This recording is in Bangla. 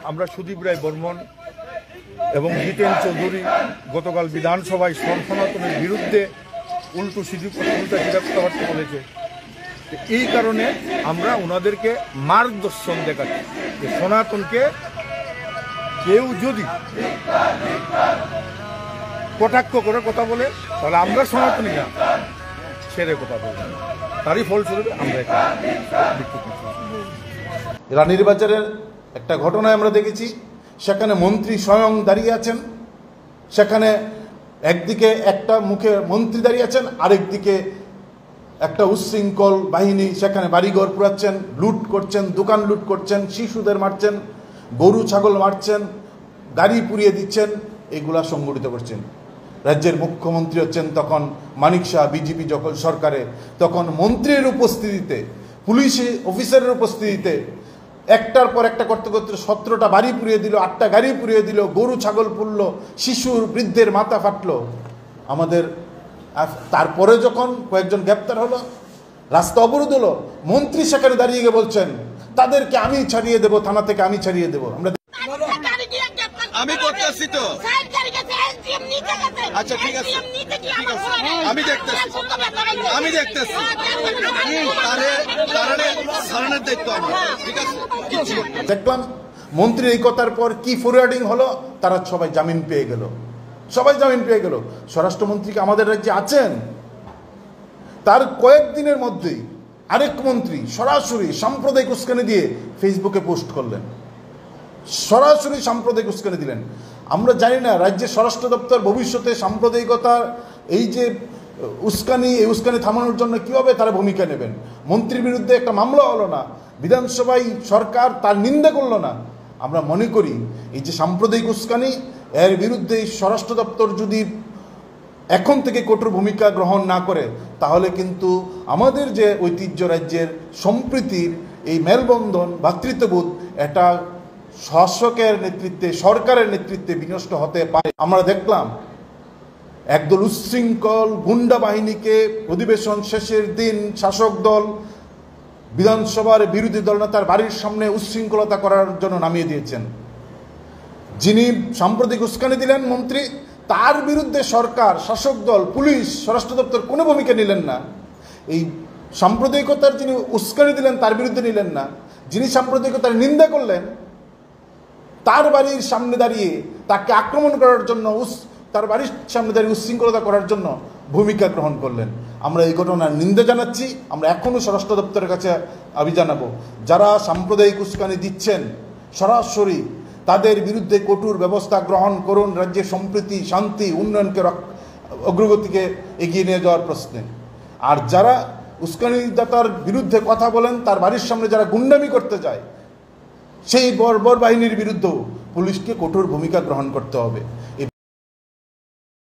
আমরা সুদীপ রায় বর্মন এবং জিতেন চৌধুরী গতকাল বিধানসভায় সনাতনের বিরুদ্ধে উল্টো সিধু কথাবার্তা বলেছে। এই কারণে আমরা ওনাদেরকে মার্গদর্শন দেখাচ্ছি যে সনাতনকে কেউ যদি কটাক্ষ করে কথা বলে তাহলে আমরা সনাতনী না ছেড়ে কথা বলবো, তারই ফলস্বরূপে আমরা রানীর বাজারের একটা ঘটনায় আমরা দেখেছি, সেখানে মন্ত্রী স্বয়ং দাঁড়িয়ে আছেন, সেখানে একদিকে একটা মুখে মন্ত্রী দাঁড়িয়ে আছেন, আরেকদিকে একটা উচ্ছৃঙ্খল বাহিনী সেখানে বাড়িঘর পুরাচ্ছেন, লুট করছেন, দোকান লুট করছেন, শিশুদের মারছেন, গরু ছাগল মারছেন, গাড়ি পুড়িয়ে দিচ্ছেন, এগুলা সংগঠিত করছেন। রাজ্যের মুখ্যমন্ত্রী হচ্ছেন তখন মানিক শাহ, বিজেপি যখন সরকারে, তখন মন্ত্রীর উপস্থিতিতে, পুলিশ অফিসারের উপস্থিতিতে একটার পর একটা করতে করতে 17টা বাড়ি পুড়িয়ে দিল, 8টা গাড়ি পুড়িয়ে দিল, গরু ছাগল পুড়ল, শিশুর বৃদ্ধের মাথা ফাটলো আমাদের। তারপরে যখন কয়েকজন গ্রেপ্তার হলো, রাস্তা অবরোধ হলো, মন্ত্রী সেখানে দাঁড়িয়ে গিয়ে বলছেন তাদেরকে আমি ছাড়িয়ে দেব, থানা থেকে আমি ছাড়িয়ে দেব। আমি করতেছি তো, আচ্ছা ঠিক আছে, আমি দেখতেছি দেখলাম মন্ত্রীর এই কথার পর কি ফরওয়ার্ডিং হলো, তারা সবাই জামিন পেয়ে গেল, সবাই জামিন পেয়ে গেল। স্বরাষ্ট্রমন্ত্রীকে আমাদের রাজ্যে আছেন, তার কয়েকদিনের মধ্যেই আরেক মন্ত্রী সরাসরি সাম্প্রদায়িক উস্কানি দিয়ে ফেসবুকে পোস্ট করলেন, সরাসরি সাম্প্রদায়িক উস্কানি দিলেন। আমরা জানি না রাজ্যের স্বরাষ্ট্র দপ্তর ভবিষ্যতে সাম্প্রদায়িকতার এই যে উস্কানি, এই উস্কানি থামানোর জন্য কীভাবে তারা ভূমিকা নেবেন। মন্ত্রীর বিরুদ্ধে একটা মামলা হলো না, বিধানসভায় সরকার তার নিন্দা করলো না। আমরা মনে করি এই যে সাম্প্রদায়িক উস্কানি, এর বিরুদ্ধে স্বরাষ্ট্র দপ্তর যদি এখন থেকে কঠোর ভূমিকা গ্রহণ না করে, তাহলে কিন্তু আমাদের যে ঐতিহ্য রাজ্যের সম্প্রীতির এই মেলবন্ধন, ভ্রাতৃত্ববোধ, এটা শাসকের নেতৃত্বে, সরকারের নেতৃত্বে বিনষ্ট হতে পারে। আমরা দেখলাম একদল উচ্ছৃঙ্খল গুন্ডা বাহিনীকে অধিবেশন শেষের দিন শাসক দল বিধানসভার বিরোধী দলনেতার বাড়ির সামনে উচ্ছৃঙ্খলতা করার জন্য নামিয়ে দিয়েছেন। যিনি সাম্প্রদায়িক উস্কানি দিলেন মন্ত্রী, তার বিরুদ্ধে সরকার, শাসক দল, পুলিশ, স্বরাষ্ট্র দপ্তর কোনো ভূমিকা নিলেন না। এই সাম্প্রদায়িকতার যিনি উস্কানি দিলেন তার বিরুদ্ধে নিলেন না, যিনি সাম্প্রদায়িকতার নিন্দা করলেন তার বাড়ির সামনে দাঁড়িয়ে তাকে আক্রমণ করার জন্য, তার বাড়ির সামনে দাঁড়িয়ে উচ্ছৃঙ্খলতা করার জন্য ভূমিকা গ্রহণ করলেন। আমরা এই ঘটনার নিন্দা জানাচ্ছি। আমরা এখনও স্বরাষ্ট্র দপ্তরের কাছে দাবি জানাবো, যারা সাম্প্রদায়িক উস্কানি দিচ্ছেন সরাসরি তাদের বিরুদ্ধে কঠোর ব্যবস্থা গ্রহণ করুন, রাজ্যের সম্প্রীতি, শান্তি, উন্নয়নকে, অগ্রগতিকে এগিয়ে নিয়ে যাওয়ার প্রশ্নে। আর যারা উস্কানিদাতার বিরুদ্ধে কথা বলেন, তার বাড়ির সামনে যারা গুন্ডামি করতে যায়, সেই বর্বর বাহিনীর বিরুদ্ধেও পুলিশকে কঠোর ভূমিকা গ্রহণ করতে হবে।